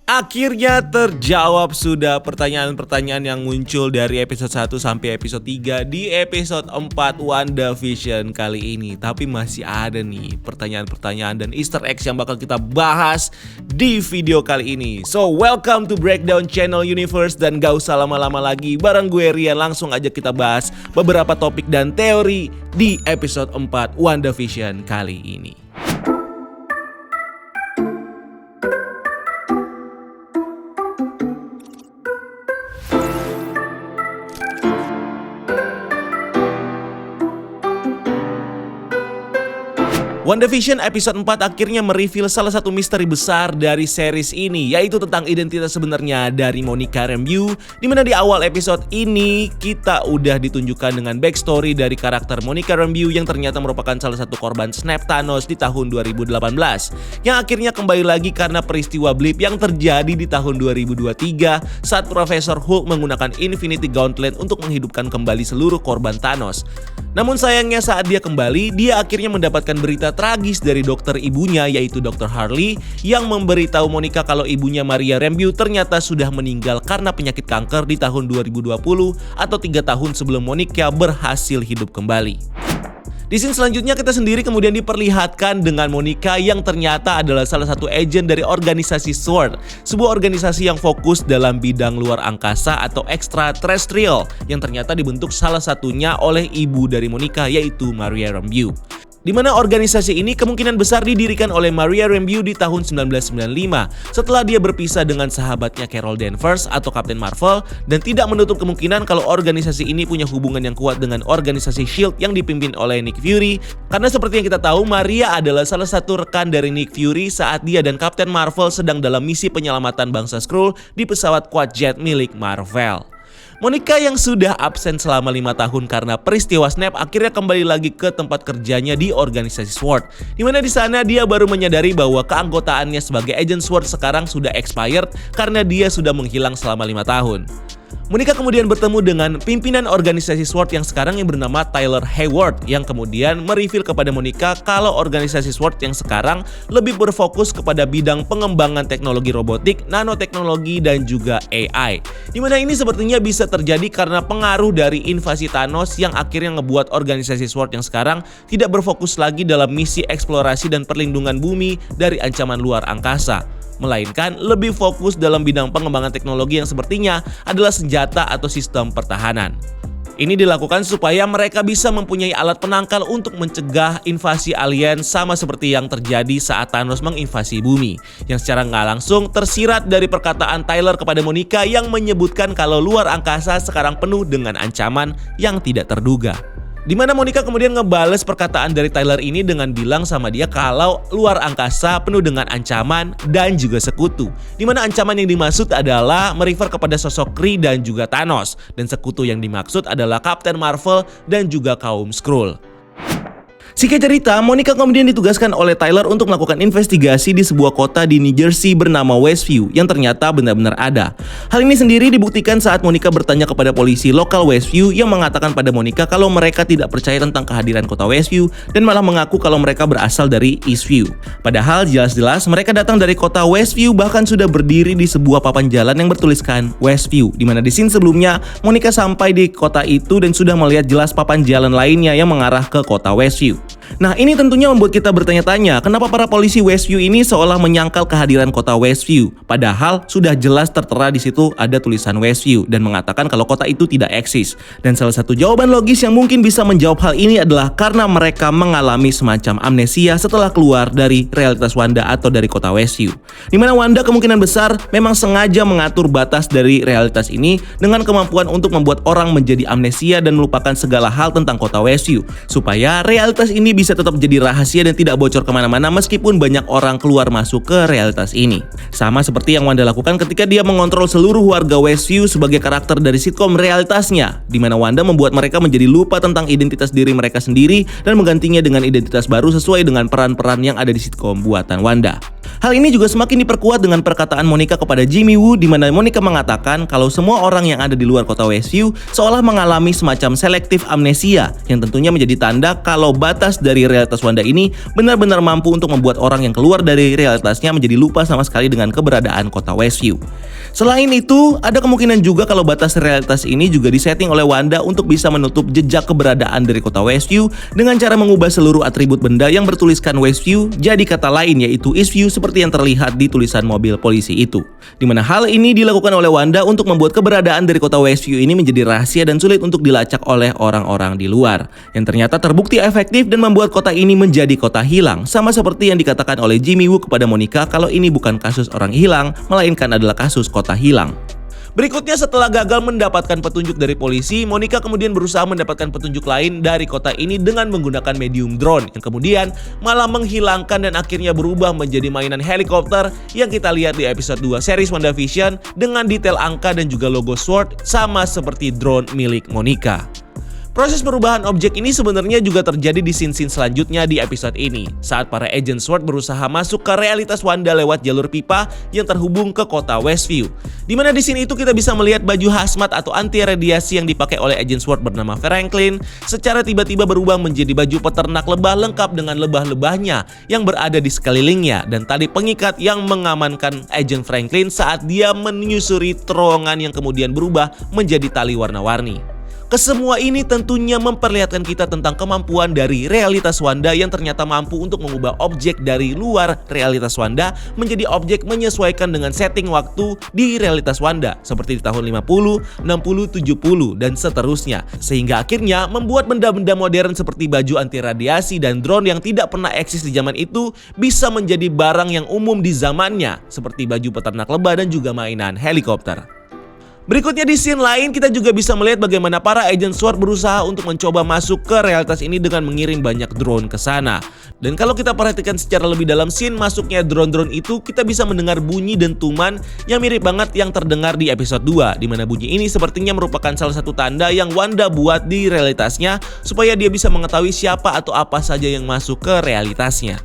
Akhirnya terjawab sudah pertanyaan-pertanyaan yang muncul dari episode 1 sampai episode 3 di episode 4 WandaVision kali ini. Tapi masih ada nih pertanyaan-pertanyaan dan easter eggs yang bakal kita bahas di video kali ini. So welcome to Breakdown Channel Universe, dan gak usah lama-lama lagi, bareng gue Rian langsung aja kita bahas beberapa topik dan teori di episode 4 WandaVision kali ini. WandaVision episode 4 akhirnya mereveal salah satu misteri besar dari series ini, yaitu tentang identitas sebenarnya dari Monica Rambeau, dimana di awal episode ini kita udah ditunjukkan dengan backstory dari karakter Monica Rambeau yang ternyata merupakan salah satu korban snap Thanos di tahun 2018, yang akhirnya kembali lagi karena peristiwa blip yang terjadi di tahun 2023 saat Profesor Hulk menggunakan Infinity Gauntlet untuk menghidupkan kembali seluruh korban Thanos. Namun sayangnya saat dia kembali, dia akhirnya mendapatkan berita tragis dari dokter ibunya, yaitu Dr. Harley, yang memberitahu Monica kalau ibunya Maria Rambeau ternyata sudah meninggal karena penyakit kanker di tahun 2020 atau 3 tahun sebelum Monica berhasil hidup kembali. Di scene selanjutnya kita sendiri kemudian diperlihatkan dengan Monica yang ternyata adalah salah satu agen dari organisasi SWORD, sebuah organisasi yang fokus dalam bidang luar angkasa atau extraterrestrial, yang ternyata dibentuk salah satunya oleh ibu dari Monica, yaitu Maria Rambeau. Di mana organisasi ini kemungkinan besar didirikan oleh Maria Rambeau di tahun 1995 setelah dia berpisah dengan sahabatnya Carol Danvers atau Captain Marvel, dan tidak menutup kemungkinan kalau organisasi ini punya hubungan yang kuat dengan organisasi SHIELD yang dipimpin oleh Nick Fury, karena seperti yang kita tahu Maria adalah salah satu rekan dari Nick Fury saat dia dan Captain Marvel sedang dalam misi penyelamatan bangsa Skrull di pesawat quad jet milik Marvel. Monica yang sudah absen selama 5 tahun karena peristiwa snap akhirnya kembali lagi ke tempat kerjanya di organisasi SWORD, dimana di sana dia baru menyadari bahwa keanggotaannya sebagai agent SWORD sekarang sudah expired karena dia sudah menghilang selama 5 tahun. Monica kemudian bertemu dengan pimpinan organisasi SWORD yang sekarang yang bernama Tyler Hayward, yang kemudian mereveal kepada Monica kalau organisasi SWORD yang sekarang lebih berfokus kepada bidang pengembangan teknologi robotik, nanoteknologi, dan juga AI. Dimana ini sepertinya bisa terjadi karena pengaruh dari invasi Thanos yang akhirnya ngebuat organisasi SWORD yang sekarang tidak berfokus lagi dalam misi eksplorasi dan perlindungan bumi dari ancaman luar angkasa, melainkan lebih fokus dalam bidang pengembangan teknologi yang sepertinya adalah senjata atau sistem pertahanan. Ini dilakukan supaya mereka bisa mempunyai alat penangkal untuk mencegah invasi alien, sama seperti yang terjadi saat Thanos menginvasi bumi, yang secara nggak langsung tersirat dari perkataan Tyler kepada Monica yang menyebutkan kalau luar angkasa sekarang penuh dengan ancaman yang tidak terduga. Dimana Monica kemudian ngebales perkataan dari Tyler ini dengan bilang sama dia kalau luar angkasa penuh dengan ancaman dan juga sekutu. Dimana ancaman yang dimaksud adalah merefer kepada sosok Kree dan juga Thanos, dan sekutu yang dimaksud adalah Captain Marvel dan juga kaum Skrull. Singkat cerita, Monica kemudian ditugaskan oleh Tyler untuk melakukan investigasi di sebuah kota di New Jersey bernama Westview yang ternyata benar-benar ada. Hal ini sendiri dibuktikan saat Monica bertanya kepada polisi lokal Westview yang mengatakan pada Monica kalau mereka tidak percaya tentang kehadiran kota Westview dan malah mengaku kalau mereka berasal dari Eastview. Padahal jelas-jelas mereka datang dari kota Westview, bahkan sudah berdiri di sebuah papan jalan yang bertuliskan Westview, di mana di scene sebelumnya Monica sampai di kota itu dan sudah melihat jelas papan jalan lainnya yang mengarah ke kota Westview. Nah, ini tentunya membuat kita bertanya-tanya, kenapa para polisi Westview ini seolah menyangkal kehadiran kota Westview, padahal sudah jelas tertera di situ ada tulisan Westview dan mengatakan kalau kota itu tidak eksis. Dan salah satu jawaban logis yang mungkin bisa menjawab hal ini adalah karena mereka mengalami semacam amnesia setelah keluar dari realitas Wanda atau dari kota Westview. Dimana Wanda kemungkinan besar memang sengaja mengatur batas dari realitas ini dengan kemampuan untuk membuat orang menjadi amnesia dan melupakan segala hal tentang kota Westview, supaya realitas ini bisa tetap jadi rahasia dan tidak bocor kemana-mana meskipun banyak orang keluar masuk ke realitas ini. Sama seperti yang Wanda lakukan ketika dia mengontrol seluruh warga Westview sebagai karakter dari sitkom realitasnya, di mana Wanda membuat mereka menjadi lupa tentang identitas diri mereka sendiri dan menggantinya dengan identitas baru sesuai dengan peran-peran yang ada di sitkom buatan Wanda. Hal ini juga semakin diperkuat dengan perkataan Monica kepada Jimmy Woo, di mana Monica mengatakan kalau semua orang yang ada di luar kota Westview seolah mengalami semacam selektif amnesia, yang tentunya menjadi tanda kalau batas dari realitas Wanda ini benar-benar mampu untuk membuat orang yang keluar dari realitasnya menjadi lupa sama sekali dengan keberadaan kota Westview. Selain itu, ada kemungkinan juga kalau batas realitas ini juga disetting oleh Wanda untuk bisa menutup jejak keberadaan dari kota Westview dengan cara mengubah seluruh atribut benda yang bertuliskan Westview jadi kata lain yaitu Eastview seperti yang terlihat di tulisan mobil polisi itu. Dimana hal ini dilakukan oleh Wanda untuk membuat keberadaan dari kota Westview ini menjadi rahasia dan sulit untuk dilacak oleh orang-orang di luar. Yang ternyata terbukti efektif dan membuat kota ini menjadi kota hilang. Sama seperti yang dikatakan oleh Jimmy Woo kepada Monica kalau ini bukan kasus orang hilang, melainkan adalah kasus kota hilang. Berikutnya setelah gagal mendapatkan petunjuk dari polisi, Monica kemudian berusaha mendapatkan petunjuk lain dari kota ini dengan menggunakan medium drone yang kemudian malah menghilangkan dan akhirnya berubah menjadi mainan helikopter yang kita lihat di episode 2 series WandaVision dengan detail angka dan juga logo SWORD sama seperti drone milik Monica. Proses perubahan objek ini sebenarnya juga terjadi di scene-scene selanjutnya di episode ini, saat para agent SWORD berusaha masuk ke realitas Wanda lewat jalur pipa yang terhubung ke kota Westview. Dimana di sini itu kita bisa melihat baju hazmat atau anti radiasi yang dipakai oleh agent SWORD bernama Franklin secara tiba-tiba berubah menjadi baju peternak lebah lengkap dengan lebah-lebahnya yang berada di sekelilingnya dan tali pengikat yang mengamankan agent Franklin saat dia menyusuri terowongan yang kemudian berubah menjadi tali warna-warni. Kesemua ini tentunya memperlihatkan kita tentang kemampuan dari realitas Wanda yang ternyata mampu untuk mengubah objek dari luar realitas Wanda menjadi objek menyesuaikan dengan setting waktu di realitas Wanda seperti di tahun 50, 60, 70 dan seterusnya. Sehingga akhirnya membuat benda-benda modern seperti baju anti radiasi dan drone yang tidak pernah eksis di zaman itu bisa menjadi barang yang umum di zamannya seperti baju peternak lebah dan juga mainan helikopter. Berikutnya di scene lain kita juga bisa melihat bagaimana para agent SWORD berusaha untuk mencoba masuk ke realitas ini dengan mengirim banyak drone ke sana. Dan kalau kita perhatikan secara lebih dalam scene masuknya drone-drone itu, kita bisa mendengar bunyi dentuman yang mirip banget yang terdengar di episode 2, di mana bunyi ini sepertinya merupakan salah satu tanda yang Wanda buat di realitasnya supaya dia bisa mengetahui siapa atau apa saja yang masuk ke realitasnya.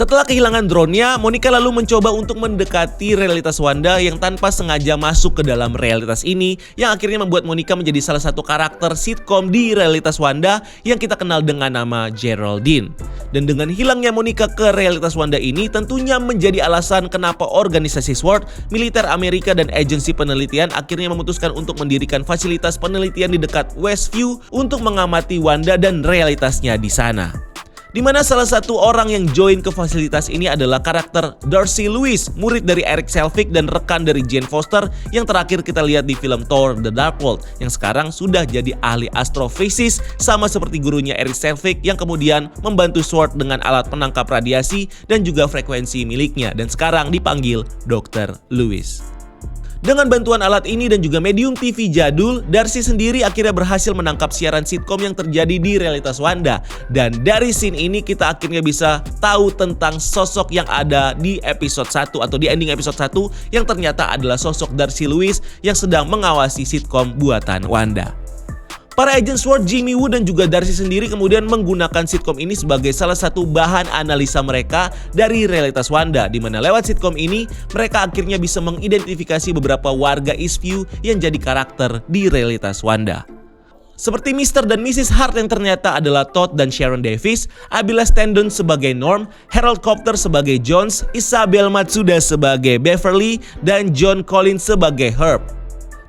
Setelah kehilangan drone-nya, Monica lalu mencoba untuk mendekati realitas Wanda yang tanpa sengaja masuk ke dalam realitas ini, yang akhirnya membuat Monica menjadi salah satu karakter sitkom di realitas Wanda yang kita kenal dengan nama Geraldine. Dan dengan hilangnya Monica ke realitas Wanda ini tentunya menjadi alasan kenapa organisasi SWORD, militer Amerika dan agensi penelitian akhirnya memutuskan untuk mendirikan fasilitas penelitian di dekat Westview untuk mengamati Wanda dan realitasnya di sana. Di mana salah satu orang yang join ke fasilitas ini adalah karakter Darcy Lewis, murid dari Eric Selvig dan rekan dari Jane Foster yang terakhir kita lihat di film Thor: The Dark World, yang sekarang sudah jadi ahli astrofisis sama seperti gurunya Eric Selvig yang kemudian membantu SWORD dengan alat penangkap radiasi dan juga frekuensi miliknya dan sekarang dipanggil Dr. Lewis. Dengan bantuan alat ini dan juga medium TV jadul, Darcy sendiri akhirnya berhasil menangkap siaran sitkom yang terjadi di realitas Wanda. Dan dari scene ini kita akhirnya bisa tahu tentang sosok yang ada di episode 1 atau di ending episode 1 yang ternyata adalah sosok Darcy Lewis yang sedang mengawasi sitkom buatan Wanda. Para agent SWORD Jimmy Woo dan juga Darcy sendiri kemudian menggunakan sitkom ini sebagai salah satu bahan analisa mereka dari realitas Wanda, di mana lewat sitkom ini mereka akhirnya bisa mengidentifikasi beberapa warga Eastview yang jadi karakter di realitas Wanda. Seperti Mr. dan Mrs. Hart yang ternyata adalah Todd dan Sharon Davis, Abila Stendon sebagai Norm, Harold Copter sebagai Jones, Isabel Matsuda sebagai Beverly, dan John Collins sebagai Herb.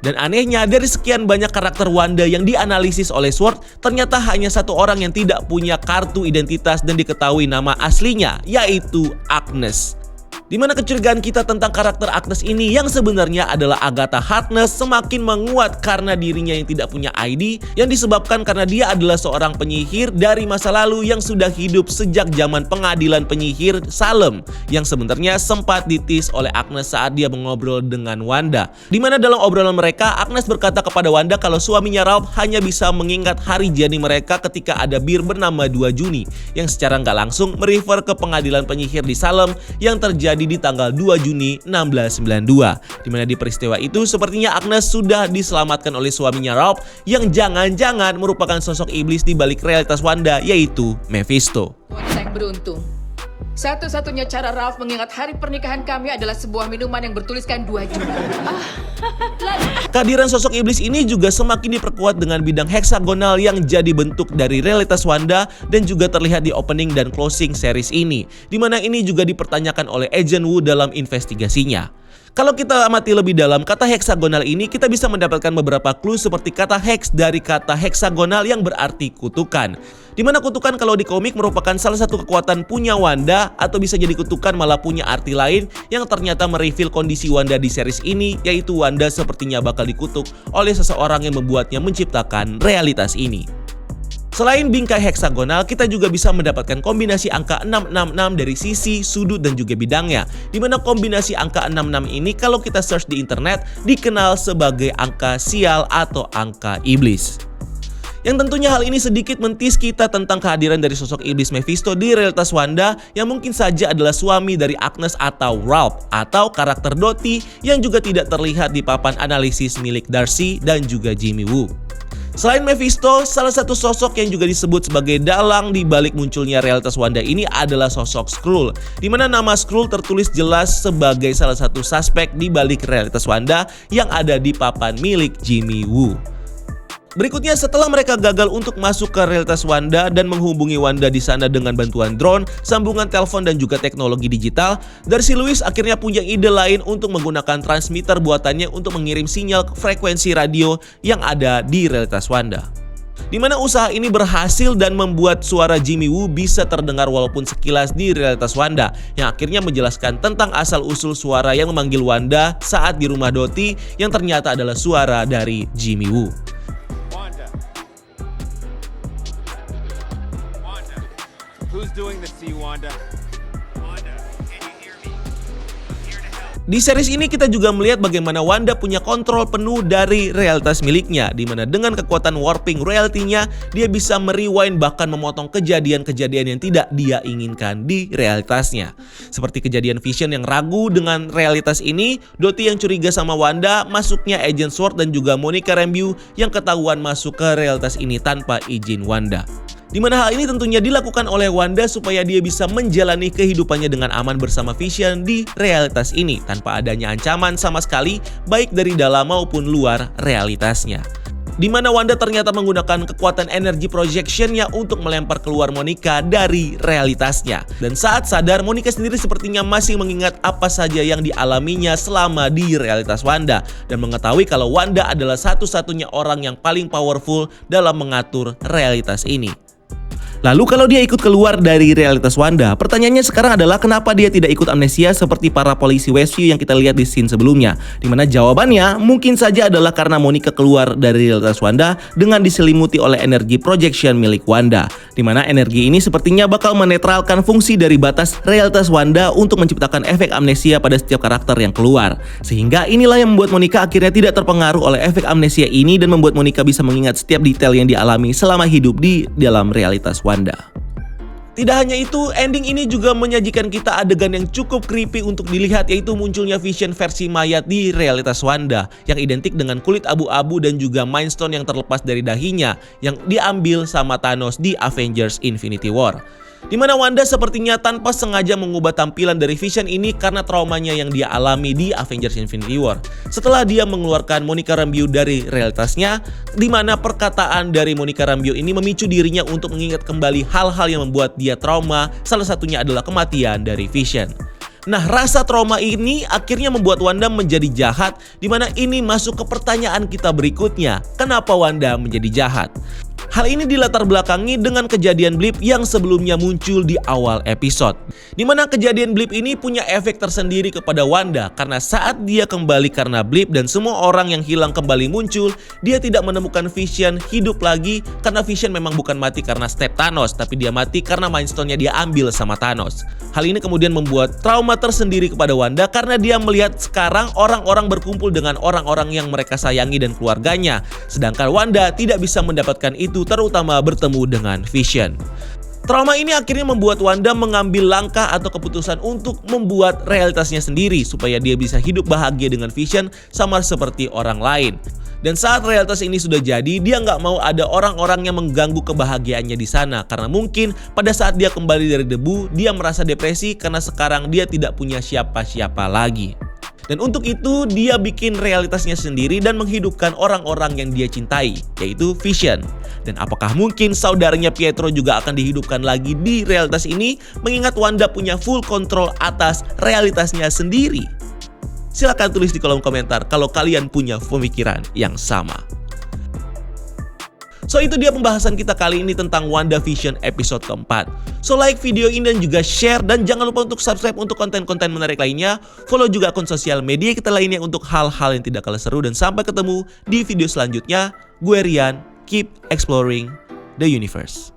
Dan anehnya dari sekian banyak karakter Wanda yang dianalisis oleh SWORD, ternyata hanya satu orang yang tidak punya kartu identitas dan diketahui nama aslinya, yaitu Agnes. Di mana kecurigaan kita tentang karakter Agnes ini yang sebenarnya adalah Agatha Harkness semakin menguat karena dirinya yang tidak punya ID yang disebabkan karena dia adalah seorang penyihir dari masa lalu yang sudah hidup sejak zaman pengadilan penyihir Salem yang sebenarnya sempat ditis oleh Agnes saat dia mengobrol dengan Wanda. Di mana dalam obrolan mereka Agnes berkata kepada Wanda kalau suaminya Ralph hanya bisa mengingat hari jadi mereka ketika ada bir bernama 2 Juni yang secara nggak langsung merefer ke pengadilan penyihir di Salem yang terjadi di tanggal 2 Juni 1692. Dimana di peristiwa itu sepertinya Agnes sudah diselamatkan oleh suaminya Ralph yang jangan-jangan merupakan sosok iblis di balik realitas Wanda, yaitu Mephisto. Wanita yang beruntung. Satu-satunya cara Ralph mengingat hari pernikahan kami adalah sebuah minuman yang bertuliskan 2 juta. Kehadiran sosok iblis ini juga semakin diperkuat dengan bidang heksagonal yang jadi bentuk dari realitas Wanda dan juga terlihat di opening dan closing series ini, dimana ini juga dipertanyakan oleh Agent Woo dalam investigasinya. Kalau kita amati lebih dalam kata heksagonal ini, kita bisa mendapatkan beberapa clue seperti kata hex dari kata heksagonal yang berarti kutukan. Dimana kutukan kalau di komik merupakan salah satu kekuatan punya Wanda, atau bisa jadi kutukan malah punya arti lain yang ternyata mereveal kondisi Wanda di series ini, yaitu Wanda sepertinya bakal dikutuk oleh seseorang yang membuatnya menciptakan realitas ini. Selain bingkai heksagonal, kita juga bisa mendapatkan kombinasi angka 666 dari sisi, sudut, dan juga bidangnya. Dimana kombinasi angka 66 ini kalau kita search di internet dikenal sebagai angka sial atau angka iblis. Yang tentunya hal ini sedikit mentis kita tentang kehadiran dari sosok iblis Mephisto di realitas Wanda yang mungkin saja adalah suami dari Agnes atau Ralph, atau karakter Dottie yang juga tidak terlihat di papan analisis milik Darcy dan juga Jimmy Woo. Selain Mephisto, salah satu sosok yang juga disebut sebagai dalang di balik munculnya realitas Wanda ini adalah sosok Skrull, di mana nama Skrull tertulis jelas sebagai salah satu suspek di balik realitas Wanda yang ada di papan milik Jimmy Woo. Berikutnya, setelah mereka gagal untuk masuk ke realitas Wanda dan menghubungi Wanda di sana dengan bantuan drone, sambungan telepon, dan juga teknologi digital, Darcy Lewis akhirnya punya ide lain untuk menggunakan transmitter buatannya untuk mengirim sinyal frekuensi radio yang ada di realitas Wanda. Di mana usaha ini berhasil dan membuat suara Jimmy Woo bisa terdengar walaupun sekilas di realitas Wanda, yang akhirnya menjelaskan tentang asal-usul suara yang memanggil Wanda saat di rumah Dottie yang ternyata adalah suara dari Jimmy Woo. Who's doing the C, Wanda? Wanda, can you hear me? I'm here to help. Di series ini kita juga melihat bagaimana Wanda punya kontrol penuh dari realitas miliknya, di mana dengan kekuatan warping reality-nya, dia bisa merewind bahkan memotong kejadian-kejadian yang tidak dia inginkan di realitasnya. Seperti kejadian Vision yang ragu dengan realitas ini, Dottie yang curiga sama Wanda, masuknya Agent Sword dan juga Monica Rambeau yang ketahuan masuk ke realitas ini tanpa izin Wanda. Di mana hal ini tentunya dilakukan oleh Wanda supaya dia bisa menjalani kehidupannya dengan aman bersama Vision di realitas ini tanpa adanya ancaman sama sekali baik dari dalam maupun luar realitasnya. Di mana Wanda ternyata menggunakan kekuatan energi projectionnya untuk melempar keluar Monica dari realitasnya. Dan saat sadar, Monica sendiri sepertinya masih mengingat apa saja yang dialaminya selama di realitas Wanda dan mengetahui kalau Wanda adalah satu-satunya orang yang paling powerful dalam mengatur realitas ini. Lalu kalau dia ikut keluar dari realitas Wanda, pertanyaannya sekarang adalah kenapa dia tidak ikut amnesia seperti para polisi Westview yang kita lihat di scene sebelumnya? Dimana jawabannya mungkin saja adalah karena Monica keluar dari realitas Wanda dengan diselimuti oleh energi projection milik Wanda. Dimana energi ini sepertinya bakal menetralkan fungsi dari batas realitas Wanda untuk menciptakan efek amnesia pada setiap karakter yang keluar. Sehingga inilah yang membuat Monica akhirnya tidak terpengaruh oleh efek amnesia ini dan membuat Monica bisa mengingat setiap detail yang dialami selama hidup di dalam realitas Wanda. Tidak hanya itu, ending ini juga menyajikan kita adegan yang cukup creepy untuk dilihat, yaitu munculnya Vision versi mayat di realitas Wanda yang identik dengan kulit abu-abu dan juga Mind Stone yang terlepas dari dahinya yang diambil sama Thanos di Avengers Infinity War. Di mana Wanda sepertinya tanpa sengaja mengubah tampilan dari Vision ini karena traumanya yang dia alami di Avengers Infinity War. Setelah dia mengeluarkan Monica Rambeau dari realitasnya, di mana perkataan dari Monica Rambeau ini memicu dirinya untuk mengingat kembali hal-hal yang membuat dia trauma, salah satunya adalah kematian dari Vision. Nah, rasa trauma ini akhirnya membuat Wanda menjadi jahat, di mana ini masuk ke pertanyaan kita berikutnya, kenapa Wanda menjadi jahat? Hal ini dilatar belakangi dengan kejadian blip yang sebelumnya muncul di awal episode. Di mana kejadian blip ini punya efek tersendiri kepada Wanda karena saat dia kembali karena blip dan semua orang yang hilang kembali muncul, dia tidak menemukan Vision hidup lagi karena Vision memang bukan mati karena step Thanos, tapi dia mati karena Mind Stone-nya dia ambil sama Thanos. Hal ini kemudian membuat trauma tersendiri kepada Wanda karena dia melihat sekarang orang-orang berkumpul dengan orang-orang yang mereka sayangi dan keluarganya, sedangkan Wanda tidak bisa mendapatkan itu, terutama bertemu dengan Vision. Trauma ini akhirnya membuat Wanda mengambil langkah atau keputusan untuk membuat realitasnya sendiri supaya dia bisa hidup bahagia dengan Vision sama seperti orang lain. Dan saat realitas ini sudah jadi, dia nggak mau ada orang-orang yang mengganggu kebahagiaannya di sana. Karena mungkin pada saat dia kembali dari debu, dia merasa depresi karena sekarang dia tidak punya siapa-siapa lagi. Dan untuk itu dia bikin realitasnya sendiri dan menghidupkan orang-orang yang dia cintai, yaitu Vision. Dan apakah mungkin saudaranya Pietro juga akan dihidupkan lagi di realitas ini, mengingat Wanda punya full control atas realitasnya sendiri? Silahkan tulis di kolom komentar kalau kalian punya pemikiran yang sama. So itu dia pembahasan kita kali ini tentang WandaVision episode keempat. So like video ini dan juga share, dan jangan lupa untuk subscribe untuk konten-konten menarik lainnya. Follow juga akun sosial media kita lainnya untuk hal-hal yang tidak kalah seru, dan sampai ketemu di video selanjutnya. Gue Rian, keep exploring the universe.